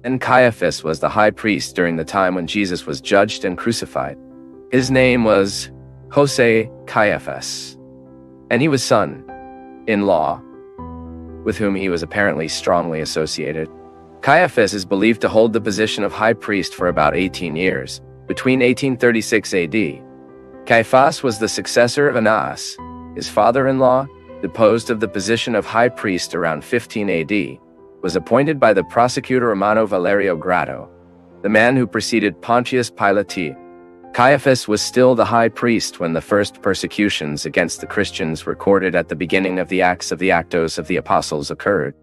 And Caiaphas was the high priest during the time when Jesus was judged and crucified. His name was Jose Caiaphas, and he was son-in-law, with whom he was apparently strongly associated. Caiaphas is believed to hold the position of high priest for about 18 years, between 1836 AD. Caiaphas was the successor of Annas, his father-in-law, deposed of the position of high priest around 15 AD, was appointed by the prosecutor Romano Valerio Grado, the man who preceded Pontius Pilate. Caiaphas was still the high priest when the first persecutions against the Christians recorded at the beginning of the Acts of the Actos of the Apostles occurred.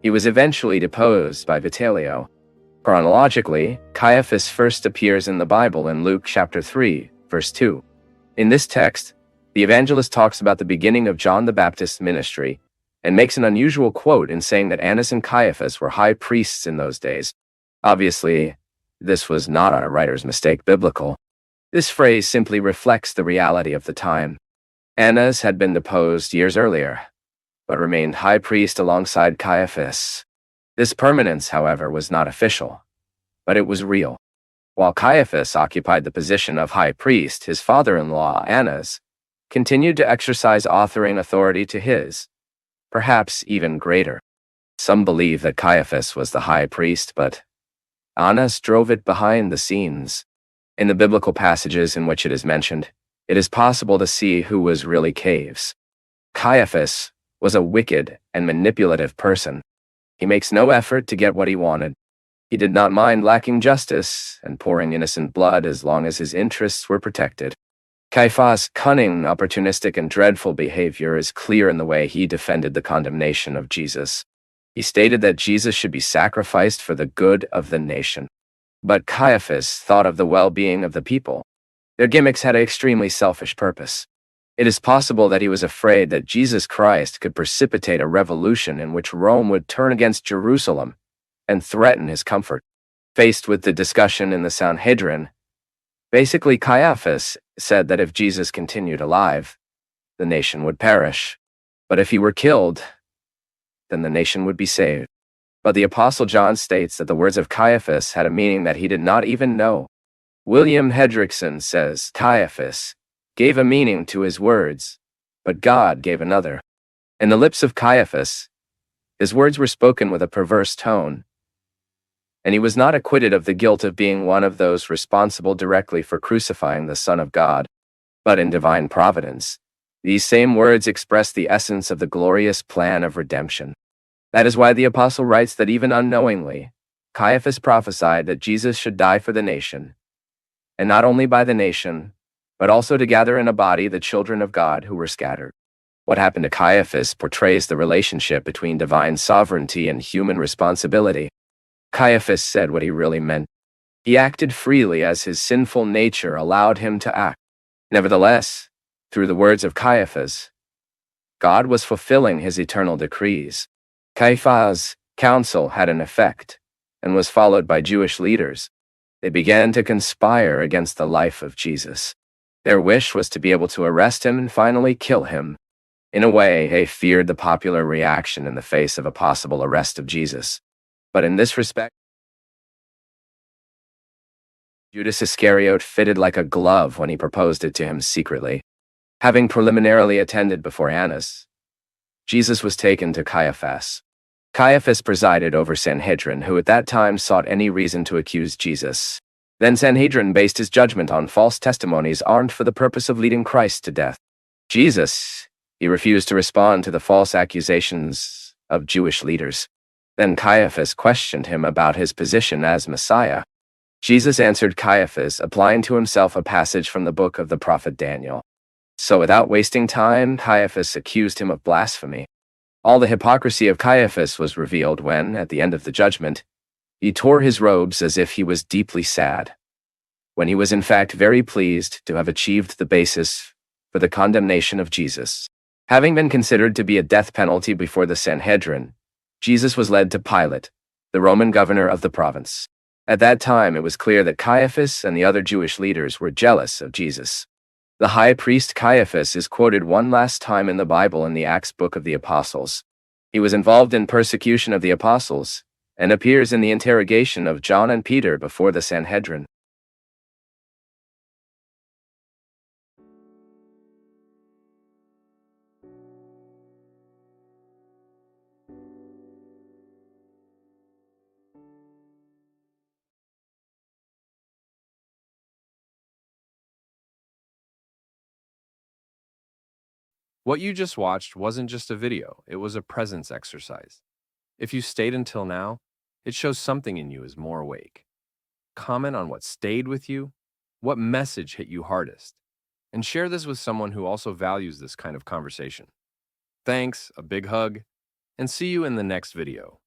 He was eventually deposed by Vitalio. Chronologically, Caiaphas first appears in the Bible in Luke chapter 3, verse 2. In this text, the evangelist talks about the beginning of John the Baptist's ministry and makes an unusual quote in saying that Annas and Caiaphas were high priests in those days. Obviously, this was not a writer's mistake biblical. This phrase simply reflects the reality of the time. Annas had been deposed years earlier, but remained high priest alongside Caiaphas. This permanence, however, was not official, but it was real. While Caiaphas occupied the position of high priest, his father-in-law, Annas, continued to exercise authoring authority to his, perhaps even greater. Some believe that Caiaphas was the high priest, but Annas drove it behind the scenes. In the biblical passages in which it is mentioned, it is possible to see who was really Caiaphas. Caiaphas was a wicked and manipulative person. He makes no effort to get what he wanted. He did not mind lacking justice and pouring innocent blood as long as his interests were protected. Caiaphas' cunning, opportunistic, and dreadful behavior is clear in the way he defended the condemnation of Jesus. He stated that Jesus should be sacrificed for the good of the nation. But Caiaphas thought of the well-being of the people. Their gimmicks had an extremely selfish purpose. It is possible that he was afraid that Jesus Christ could precipitate a revolution in which Rome would turn against Jerusalem and threaten his comfort. Faced with the discussion in the Sanhedrin, basically Caiaphas said that if Jesus continued alive, the nation would perish. But if he were killed, then the nation would be saved. But the Apostle John states that the words of Caiaphas had a meaning that he did not even know. William Hendrickson says, Caiaphas gave a meaning to his words, but God gave another. In the lips of Caiaphas, his words were spoken with a perverse tone, and he was not acquitted of the guilt of being one of those responsible directly for crucifying the Son of God. But in divine providence, these same words express the essence of the glorious plan of redemption. That is why the apostle writes that even unknowingly, Caiaphas prophesied that Jesus should die for the nation, and not only by the nation, but also to gather in a body the children of God who were scattered. What happened to Caiaphas portrays the relationship between divine sovereignty and human responsibility. Caiaphas said what he really meant. He acted freely as his sinful nature allowed him to act. Nevertheless, through the words of Caiaphas, God was fulfilling his eternal decrees. Caiaphas' counsel had an effect and was followed by Jewish leaders. They began to conspire against the life of Jesus. Their wish was to be able to arrest him and finally kill him. In a way, they feared the popular reaction in the face of a possible arrest of Jesus. But in this respect, Judas Iscariot fitted like a glove when he proposed it to him secretly. Having preliminarily attended before Annas, Jesus was taken to Caiaphas. Caiaphas presided over Sanhedrin, who at that time sought any reason to accuse Jesus. Then Sanhedrin based his judgment on false testimonies armed for the purpose of leading Christ to death. Jesus, he refused to respond to the false accusations of Jewish leaders. Then Caiaphas questioned him about his position as Messiah. Jesus answered Caiaphas, applying to himself a passage from the book of the prophet Daniel. So without wasting time, Caiaphas accused him of blasphemy. All the hypocrisy of Caiaphas was revealed when, at the end of the judgment, he tore his robes as if he was deeply sad, when he was in fact very pleased to have achieved the basis for the condemnation of Jesus. Having been considered to be a death penalty before the Sanhedrin, Jesus was led to Pilate, the Roman governor of the province. At that time, it was clear that Caiaphas and the other Jewish leaders were jealous of Jesus. The high priest Caiaphas is quoted one last time in the Bible in the Acts book of the Apostles. He was involved in persecution of the apostles and appears in the interrogation of John and Peter before the Sanhedrin. What you just watched wasn't just a video, it was a presence exercise. If you stayed until now, it shows something in you is more awake. Comment on what stayed with you, what message hit you hardest, and share this with someone who also values this kind of conversation. Thanks, a big hug, and see you in the next video.